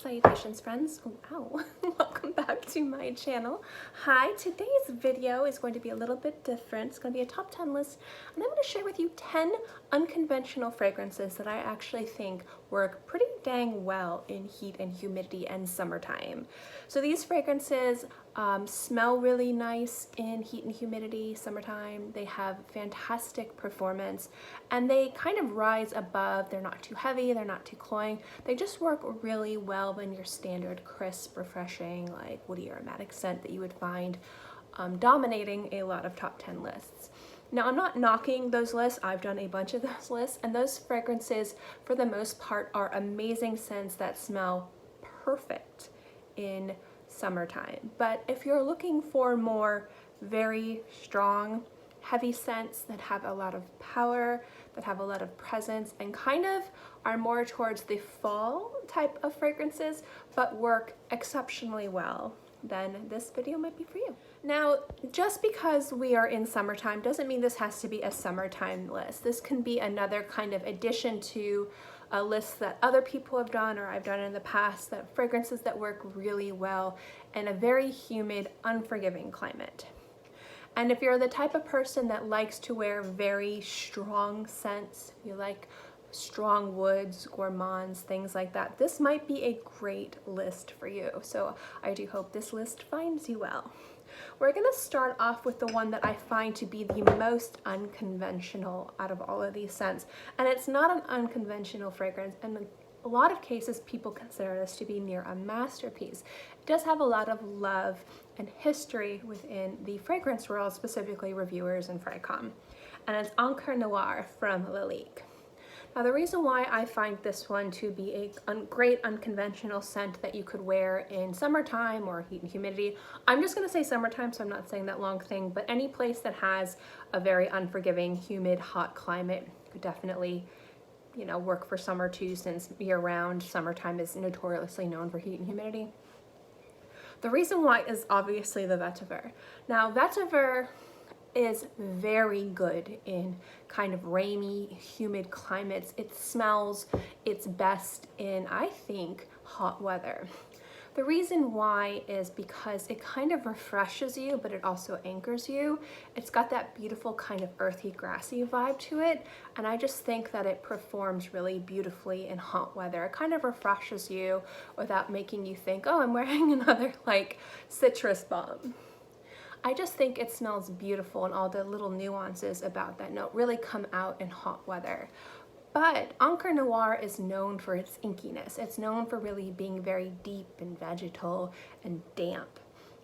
Salutations friends. Oh, ow. Welcome back to my channel. Hi, today's video is going to be a little bit different. It's going to be a top 10 list, and I'm going to share with you 10 unconventional fragrances that I actually think work pretty dang well in heat and humidity and summertime. So these fragrances smell really nice in heat and humidity, summertime. They have fantastic performance and they kind of rise above. They're not too heavy, they're not too cloying. They just work really well in your standard crisp, refreshing, like woody aromatic scent that you would find dominating a lot of top 10 lists. Now, I'm not knocking those lists. I've done a bunch of those lists, and those fragrances, for the most part, are amazing scents that smell perfect in summertime. But if you're looking for more very strong, heavy scents that have a lot of power, that have a lot of presence, and kind of are more towards the fall type of fragrances, but work exceptionally well, then this video might be for you. Now, just because we are in summertime doesn't mean this has to be a summertime list. This can be another kind of addition to a list that other people have done or I've done in the past, that fragrances that work really well in a very humid, unforgiving climate. And if you're the type of person that likes to wear very strong scents, you like strong woods, gourmands, things like that, this might be a great list for you. So I do hope this list finds you well. We're going to start off with the one that I find to be the most unconventional out of all of these scents. And it's not an unconventional fragrance, and in a lot of cases people consider this to be near a masterpiece. It does have a lot of love and history within the fragrance world, specifically reviewers and Fricom. And it's Encre Noir from Lalique. Now, the reason why I find this one to be a great unconventional scent that you could wear in summertime or heat and humidity, I'm just gonna say summertime, so I'm not saying that long thing, but any place that has a very unforgiving, humid, hot climate could definitely, you know, work for summer too, since year-round summertime is notoriously known for heat and humidity. The reason why is obviously the vetiver. Now, vetiver is very good in kind of rainy, humid climates. It smells its best in, I think, hot weather. The reason why is because it kind of refreshes you, but it also anchors you. It's got that beautiful kind of earthy, grassy vibe to it, and I just think that it performs really beautifully in hot weather. It kind of refreshes you without making you think, oh, I'm wearing another like citrus bomb. I just think it smells beautiful, and all the little nuances about that note really come out in hot weather. But Encre Noir is known for its inkiness. It's known for really being very deep and vegetal and damp.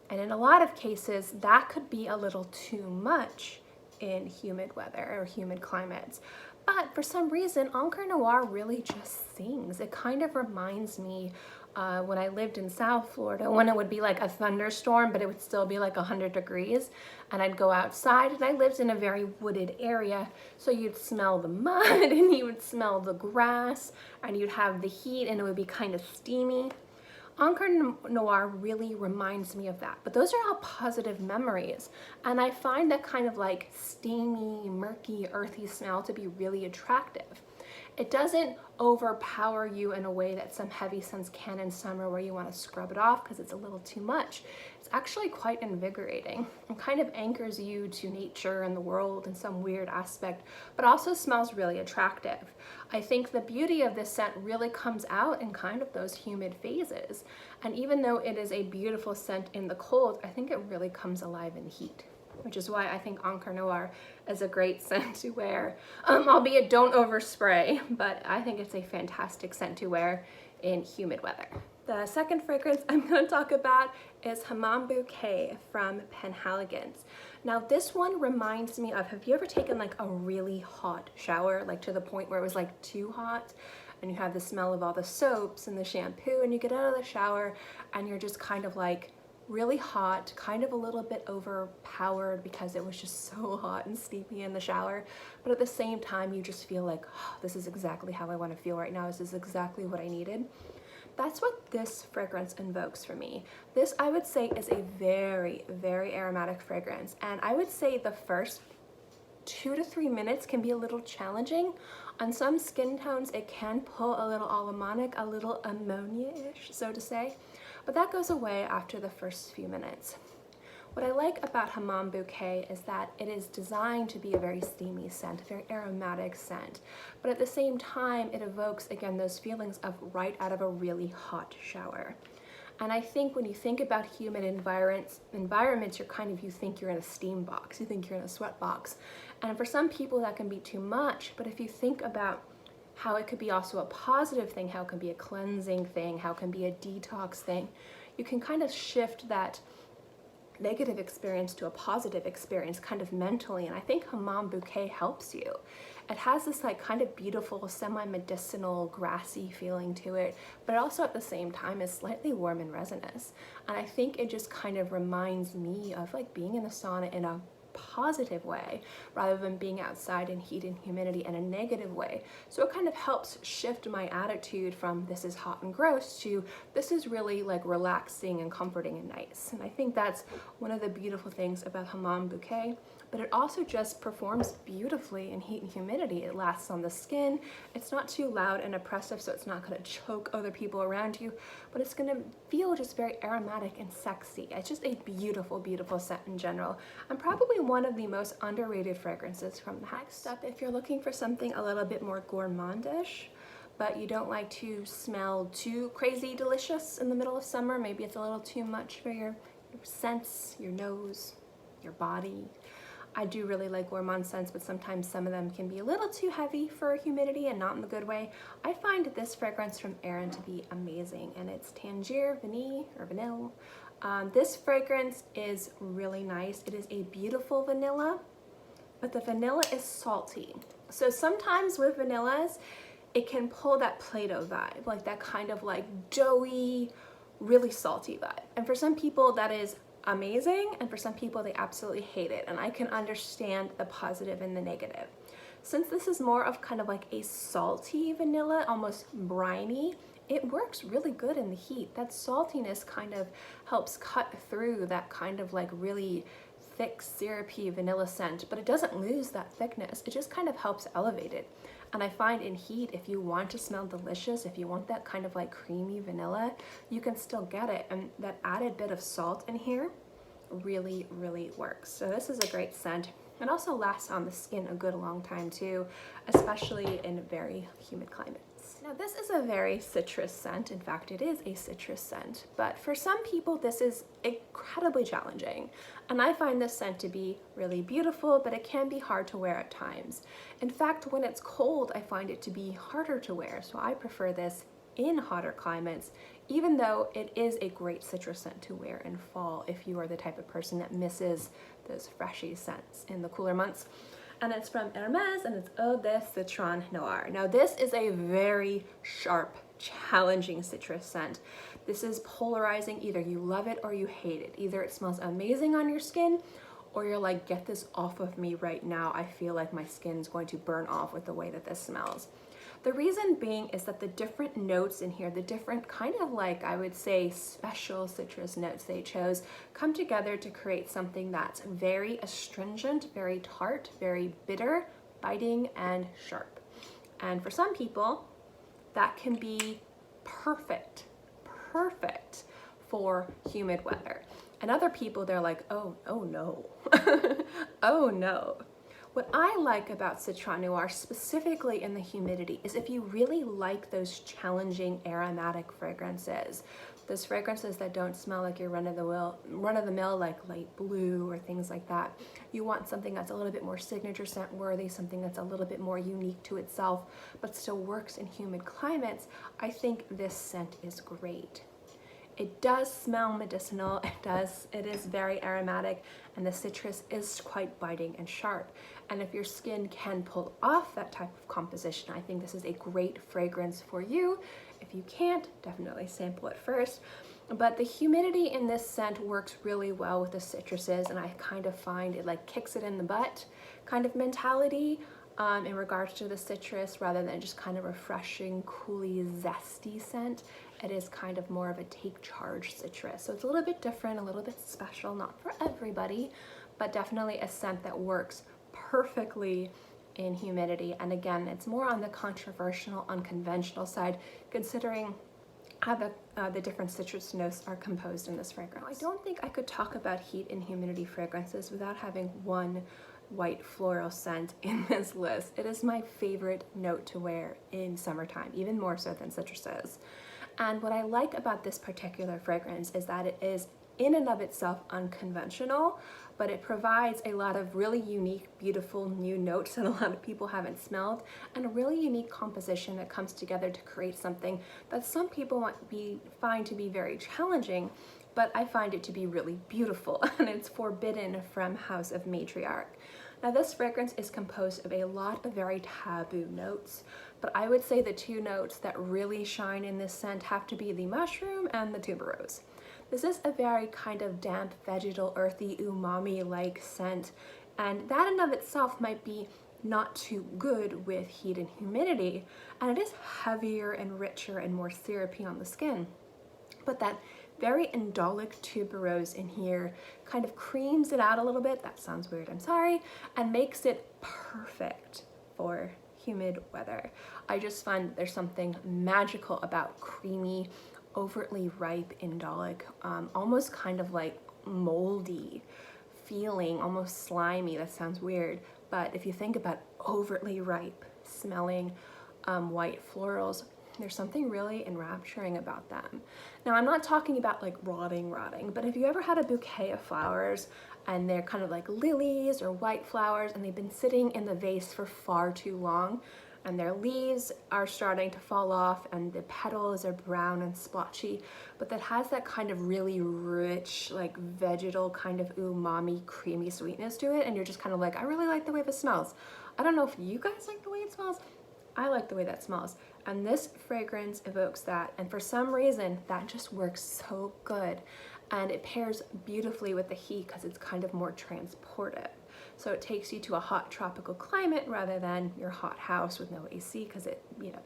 And in a lot of cases, that could be a little too much in humid weather or humid climates. But for some reason, Encre Noir really just sings. It kind of reminds me when I lived in South Florida, when it would be like a thunderstorm, but it would still be like 100 degrees, and I'd go outside, and I lived in a very wooded area, so you'd smell the mud, and you would smell the grass, and you'd have the heat, and it would be kind of steamy. Encre Noir really reminds me of that, but those are all positive memories, and I find that kind of like steamy, murky, earthy smell to be really attractive. It doesn't overpower you in a way that some heavy scents can in summer, where you want to scrub it off because it's a little too much. It's actually quite invigorating and kind of anchors you to nature and the world in some weird aspect, but also smells really attractive. I think the beauty of this scent really comes out in kind of those humid phases. And even though it is a beautiful scent in the cold, I think it really comes alive in heat, which is why I think Encre Noir is a great scent to wear. Albeit don't overspray, but I think it's a fantastic scent to wear in humid weather. The second fragrance I'm going to talk about is Hamman Bouquet from Penhaligons. Now, this one reminds me of, have you ever taken like a really hot shower, like to the point where it was like too hot, and you have the smell of all the soaps and the shampoo, and you get out of the shower and you're just kind of like really hot, kind of a little bit overpowered because it was just so hot and steamy in the shower, but at the same time you just feel like, oh, this is exactly how I want to feel right now. This is exactly what I needed. That's what this fragrance invokes for me. This, I would say, is a very, very aromatic fragrance, and I would say the first 2 to 3 minutes can be a little challenging. On some skin tones, it can pull a little allemanic, a little ammonia-ish, so to say, but that goes away after the first few minutes. What I like about Hamman Bouquet is that it is designed to be a very steamy scent, a very aromatic scent, but at the same time, it evokes, again, those feelings of right out of a really hot shower. And I think when you think about humid environments, you think you're in a steam box, you think you're in a sweat box. And for some people that can be too much, but if you think about how it could be also a positive thing, how it can be a cleansing thing, how it can be a detox thing, you can kind of shift that negative experience to a positive experience kind of mentally, and I think Hamman Bouquet helps you. It has this like kind of beautiful semi-medicinal grassy feeling to it, but also at the same time is slightly warm and resinous, and I think it just kind of reminds me of like being in the sauna in a positive way rather than being outside in heat and humidity in a negative way. So it kind of helps shift my attitude from this is hot and gross to this is really like relaxing and comforting and nice. And I think that's one of the beautiful things about Hamman Bouquet, but it also just performs beautifully in heat and humidity. It lasts on the skin. It's not too loud and oppressive, so it's not going to choke other people around you, but it's going to feel just very aromatic and sexy. It's just a beautiful, beautiful scent in general, and probably one of the most underrated fragrances from the house. Next up, if you're looking for something a little bit more gourmandish, but you don't like to smell too crazy delicious in the middle of summer, maybe it's a little too much for your sense, your nose, your body. I do really like gourmand scents, but sometimes some of them can be a little too heavy for humidity and not in the good way. I find this fragrance from Aerin to be amazing, and it's Tangier, Vanille. This fragrance is really nice. It is a beautiful vanilla, but the vanilla is salty. So sometimes with vanillas, it can pull that Play-Doh vibe, like that kind of like doughy, really salty vibe. And for some people that is amazing, and for some people they absolutely hate it, and I can understand the positive and the negative. Since this is more of kind of like a salty vanilla, almost briny, it works really good in the heat. That saltiness kind of helps cut through that kind of like really thick syrupy vanilla scent, but it doesn't lose that thickness. It just kind of helps elevate it. And I find in heat, if you want to smell delicious, if you want that kind of like creamy vanilla, you can still get it. And that added bit of salt in here really, really works. So this is a great scent. It also lasts on the skin a good long time too, especially in very humid climates. Now this is a very citrus scent. In fact, it is a citrus scent, but for some people this is incredibly challenging. And I find this scent to be really beautiful, but it can be hard to wear at times. In fact, when it's cold, I find it to be harder to wear. So I prefer this in hotter climates, even though it is a great citrus scent to wear in fall if you are the type of person that misses those freshy scents in the cooler months. And it's from Hermes, and it's EDP Citron Noir. Now this is a very sharp, challenging citrus scent. This is polarizing. Either you love it or you hate it. Either it smells amazing on your skin, or you're like, get this off of me right now. I feel like my skin's going to burn off with the way that this smells. The reason being is that the different notes in here, the different kind of like, I would say, special citrus notes they chose, come together to create something that's very astringent, very tart, very bitter, biting, and sharp. And for some people, that can be perfect for humid weather. And other people, they're like, oh no, oh no. What I like about Citron Noir, specifically in the humidity, is if you really like those challenging aromatic fragrances, those fragrances that don't smell like your run-of-the-mill like light blue or things like that. You want something that's a little bit more signature scent worthy, something that's a little bit more unique to itself, but still works in humid climates. I think this scent is great. It does smell medicinal, it is very aromatic, and the citrus is quite biting and sharp. And if your skin can pull off that type of composition, I think this is a great fragrance for you. If you can't, definitely sample it first. But the humidity in this scent works really well with the citruses, and I kind of find it like kicks it in the butt kind of mentality in regards to the citrus, rather than just kind of refreshing, cooly, zesty scent. It is kind of more of a take charge citrus. So it's a little bit different, a little bit special, not for everybody, but definitely a scent that works perfectly in humidity. And again, it's more on the controversial, unconventional side, considering how the different citrus notes are composed in this fragrance. I don't think I could talk about heat and humidity fragrances without having one white floral scent in this list. It is my favorite note to wear in summertime, even more so than citruses. And what I like about this particular fragrance is that it is in and of itself unconventional, but it provides a lot of really unique, beautiful new notes that a lot of people haven't smelled, and a really unique composition that comes together to create something that some people might find to be very challenging, but I find it to be really beautiful, and it's Forbidden from House of Matriarch. Now this fragrance is composed of a lot of very taboo notes, but I would say the two notes that really shine in this scent have to be the mushroom and the tuberose. This is a very kind of damp, vegetal, earthy, umami-like scent, and that in of itself might be not too good with heat and humidity, and it is heavier and richer and more syrupy on the skin. But that very indolic tuberose in here kind of creams it out a little bit, that sounds weird, I'm sorry, and makes it perfect for humid weather. I just find there's something magical about creamy, overtly ripe indolic, almost kind of like moldy feeling, almost slimy. That sounds weird, but if you think about overtly ripe smelling white florals, there's something really enrapturing about them. Now I'm not talking about like rotting, but if you ever had a bouquet of flowers and they're kind of like lilies or white flowers and they've been sitting in the vase for far too long, and their leaves are starting to fall off and the petals are brown and splotchy, but that has that kind of really rich, like vegetal kind of umami, creamy sweetness to it, and you're just kind of like, I really like the way this smells. I don't know if you guys like the way it smells. I like the way that smells. And this fragrance evokes that, and for some reason that just works so good, and it pairs beautifully with the heat because it's kind of more transportive. So it takes you to a hot tropical climate rather than your hot house with no AC because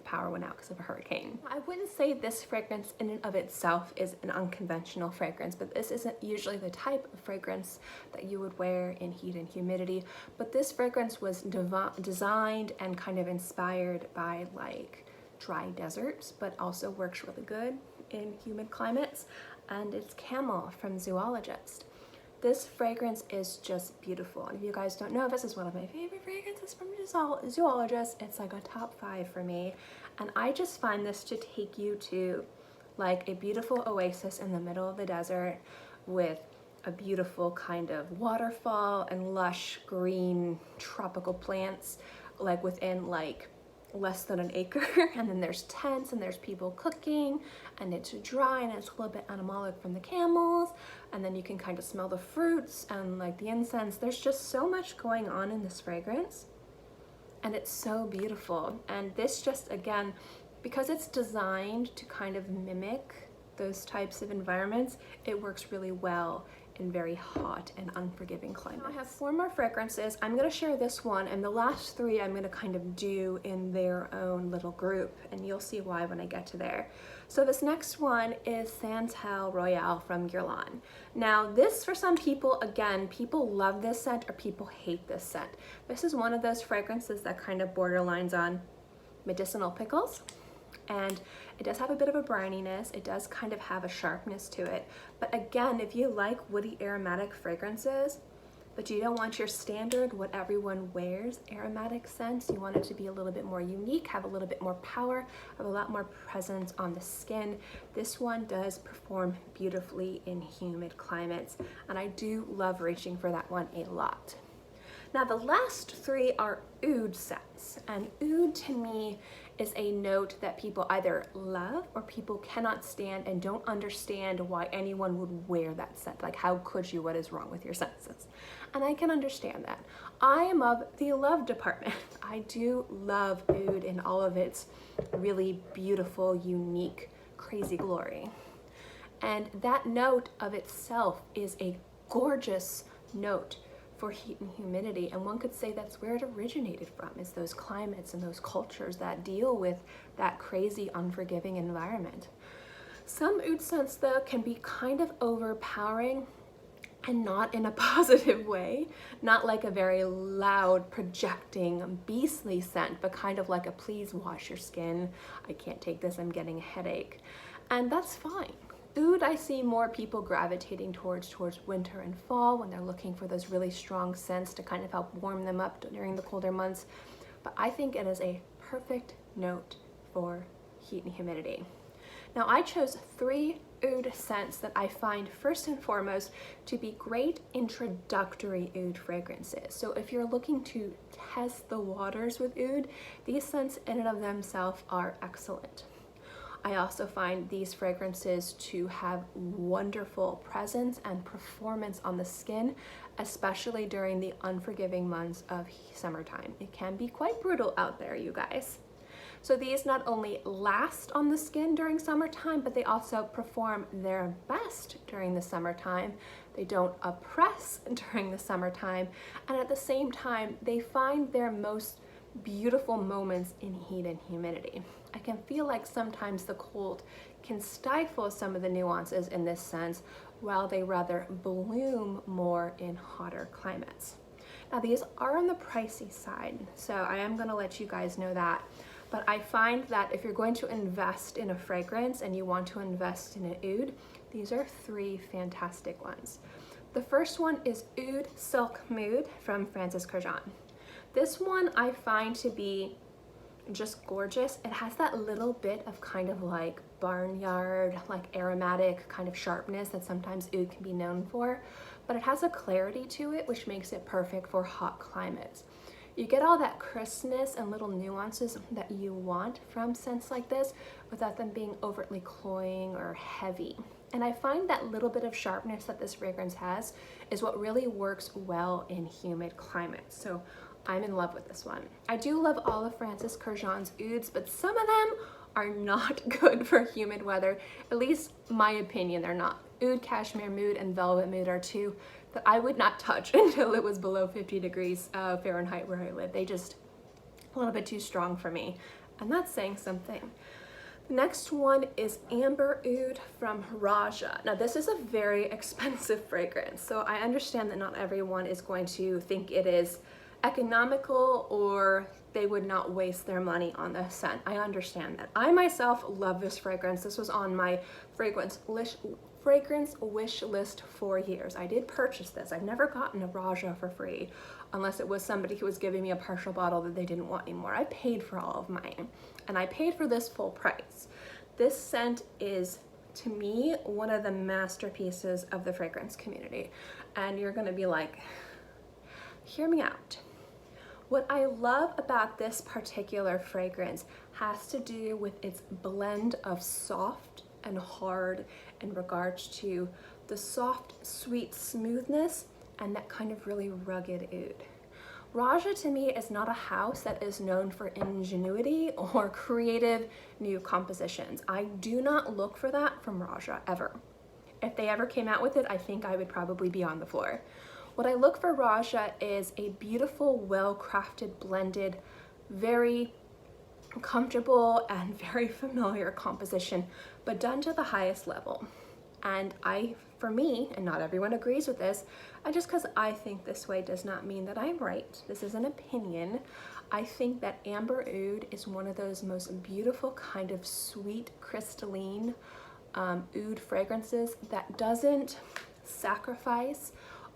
power went out because of a hurricane. I wouldn't say this fragrance in and of itself is an unconventional fragrance, but this isn't usually the type of fragrance that you would wear in heat and humidity. But this fragrance was designed and kind of inspired by like dry deserts, but also works really good in humid climates. And it's Camel from Zoologist. This fragrance is just beautiful, and if you guys don't know, this is one of my favorite fragrances from Zoologist. It's like a top 5 for me, and I just find this to take you to like a beautiful oasis in the middle of the desert with a beautiful kind of waterfall and lush green tropical plants like within like less than an acre, and then there's tents and there's people cooking, and it's dry and it's a little bit animalic from the camels, and then you can kind of smell the fruits and like the incense. There's just so much going on in this fragrance, and it's so beautiful. And this just, again, because it's designed to kind of mimic those types of environments, it works really well in very hot and unforgiving climates. I have 4 more fragrances. I'm going to share this one, and the last 3 I'm going to kind of do in their own little group, and you'll see why when I get to there. So this next one is Santel Royale from Guerlain. Now this, for some people, again, people love this scent or people hate this scent. This is one of those fragrances that kind of borderlines on medicinal pickles. And it does have a bit of a brininess. It does kind of have a sharpness to it. But again, if you like woody aromatic fragrances, but you don't want your standard, what everyone wears aromatic scents, you want it to be a little bit more unique, have a little bit more power, have a lot more presence on the skin, this one does perform beautifully in humid climates. And I do love reaching for that one a lot. Now the last 3 are oud scents, and oud to me is a note that people either love or people cannot stand and don't understand why anyone would wear that scent. Like, how could you? What is wrong with your senses? And I can understand that. I am of the love department. I do love oud in all of its really beautiful, unique, crazy glory. And that note of itself is a gorgeous note for heat and humidity, and one could say that's where it originated from, is those climates and those cultures that deal with that crazy, unforgiving environment. Some oud scents though can be kind of overpowering, and not in a positive way, not like a very loud, projecting, beastly scent, but kind of like a please wash your skin. I can't take this, I'm getting a headache. And that's fine. Oud, I see more people gravitating towards winter and fall when they're looking for those really strong scents to kind of help warm them up during the colder months. But I think it is a perfect note for heat and humidity. Now I chose 3 oud scents that I find first and foremost to be great introductory oud fragrances. So if you're looking to test the waters with oud, these scents in and of themselves are excellent. I also find these fragrances to have wonderful presence and performance on the skin, especially during the unforgiving months of summertime. It can be quite brutal out there, you guys. So these not only last on the skin during summertime, but they also perform their best during the summertime. They don't oppress during the summertime, and at the same time, they find their most beautiful moments in heat and humidity. I can feel like sometimes the cold can stifle some of the nuances in this sense, while they rather bloom more in hotter climates. Now these are on the pricey side, so I am going to let you guys know that. But I find that if you're going to invest in a fragrance and you want to invest in an oud, these are 3 fantastic ones. The first one is Oud Silk Mood from Francis Kurkdjian. This one I find to be just gorgeous. It has that little bit of kind of like barnyard, like aromatic kind of sharpness that sometimes oud can be known for, but it has a clarity to it which makes it perfect for hot climates. You get all that crispness and little nuances that you want from scents like this without them being overtly cloying or heavy. And I find that little bit of sharpness that this fragrance has is what really works well in humid climates. So I'm in love with this one. I do love all of Francis Kurkdjian's ouds, but some of them are not good for humid weather. At least my opinion, they're not. Oud Cashmere Mood and Velvet Mood are 2 that I would not touch until it was below 50 degrees Fahrenheit where I live. They just a little bit too strong for me, and that's saying something. The next one is Amber Oud from Roja. Now this is a very expensive fragrance, so I understand that not everyone is going to think it is economical or they would not waste their money on this scent. I understand that. I myself love this fragrance. This was on my fragrance wish list for years. I did purchase this. I've never gotten a Roja for free unless it was somebody who was giving me a partial bottle that they didn't want anymore. I paid for all of mine, and I paid for this full price. This scent is, to me, one of the masterpieces of the fragrance community, and you're gonna be like, hear me out. What I love about this particular fragrance has to do with its blend of soft and hard in regards to the soft, sweet smoothness and that kind of really rugged oud. Roja to me is not a house that is known for ingenuity or creative new compositions. I do not look for that from Roja ever. If they ever came out with it, I think I would probably be on the floor. What I look for Roja is a beautiful, well-crafted, blended, very comfortable and very familiar composition, but done to the highest level. And for me, and not everyone agrees with this, and just because I think this way does not mean that I'm right. This is an opinion. I think that Amber Oud is one of those most beautiful kind of sweet, crystalline oud fragrances that doesn't sacrifice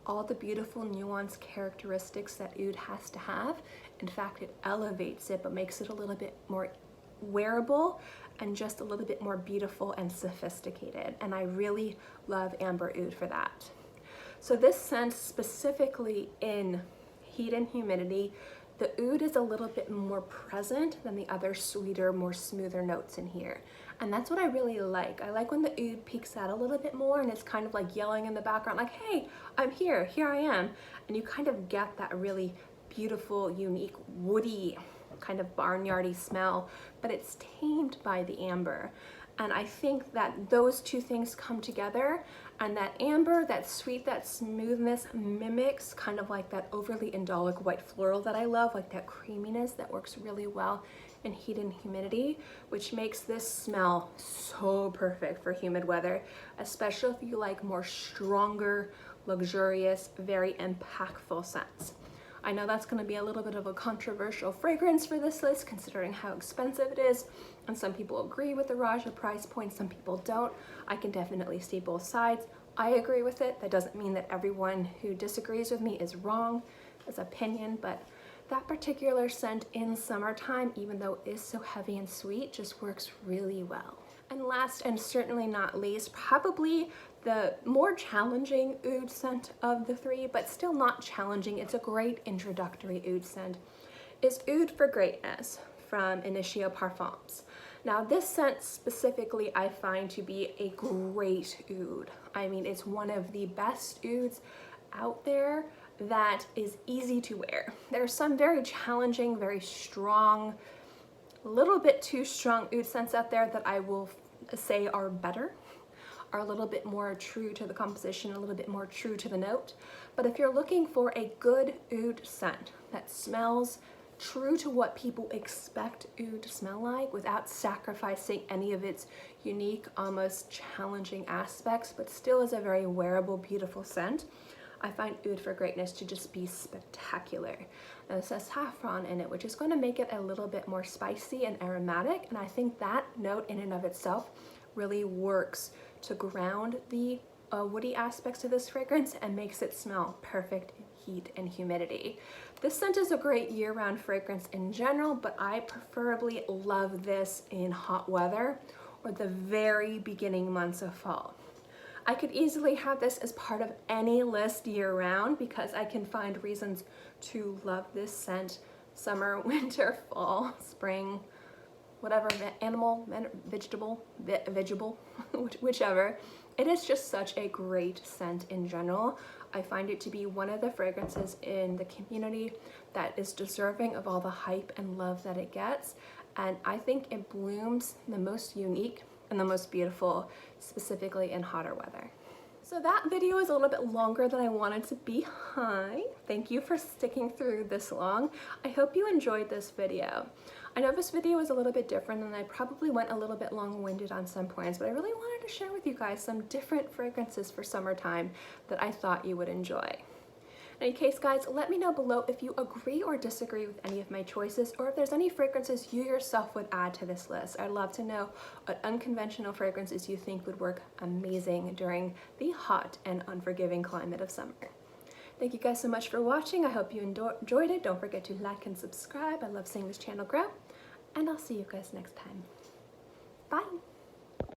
all the beautiful nuanced characteristics that oud has to have. In fact, it elevates it, but makes it a little bit more wearable and just a little bit more beautiful and sophisticated. And I really love Amber Oud for that. So this scent specifically in heat and humidity, the oud is a little bit more present than the other sweeter, more smoother notes in here. And that's what I really like. I like when the oud peeks out a little bit more and it's kind of like yelling in the background, like, hey, I'm here I am. And you kind of get that really beautiful, unique, woody, kind of barnyardy smell, but it's tamed by the amber. And I think that those two things come together, and that amber, that sweet, that smoothness mimics kind of like that overly indolic white floral that I love, like that creaminess that works really well in heat and humidity, which makes this smell so perfect for humid weather, especially if you like more stronger, luxurious, very impactful scents. I know that's going to be a little bit of a controversial fragrance for this list considering how expensive it is, and some people agree with the Roja price point, some people don't. I can definitely see both sides. I agree with it. That doesn't mean that everyone who disagrees with me is wrong. It's opinion, but that particular scent in summertime, even though it is so heavy and sweet, just works really well. And last and certainly not least, probably the more challenging oud scent of the three, but still not challenging, it's a great introductory oud scent, is Oud for Greatness from Initio Parfums. Now this scent specifically I find to be a great oud. I mean, it's one of the best ouds out there that is easy to wear. There are some very challenging, very strong, a little bit too strong oud scents out there that I will say are better, are a little bit more true to the composition, a little bit more true to the note. But if you're looking for a good oud scent that smells true to what people expect oud to smell like without sacrificing any of its unique, almost challenging aspects, but still is a very wearable, beautiful scent, I find Oud for Greatness to just be spectacular. Now this has saffron in it, which is going to make it a little bit more spicy and aromatic, and I think that note in and of itself really works to ground the woody aspects of this fragrance and makes it smell perfect in heat and humidity. This scent is a great year-round fragrance in general, but I preferably love this in hot weather or the very beginning months of fall. I could easily have this as part of any list year-round because I can find reasons to love this scent summer, winter, fall, spring, whatever, animal, vegetable, whichever. It is just such a great scent in general. I find it to be one of the fragrances in the community that is deserving of all the hype and love that it gets. And I think it blooms the most unique and the most beautiful, specifically in hotter weather. So that video is a little bit longer than I wanted to be. Hi, thank you for sticking through this long. I hope you enjoyed this video. I know this video is a little bit different and I probably went a little bit long-winded on some points, but I really wanted to share with you guys some different fragrances for summertime that I thought you would enjoy. In any case, guys, let me know below if you agree or disagree with any of my choices, or if there's any fragrances you yourself would add to this list. I'd love to know what unconventional fragrances you think would work amazing during the hot and unforgiving climate of summer. Thank you guys so much for watching. I hope you enjoyed it. Don't forget to like and subscribe. I love seeing this channel grow, and I'll see you guys next time. Bye.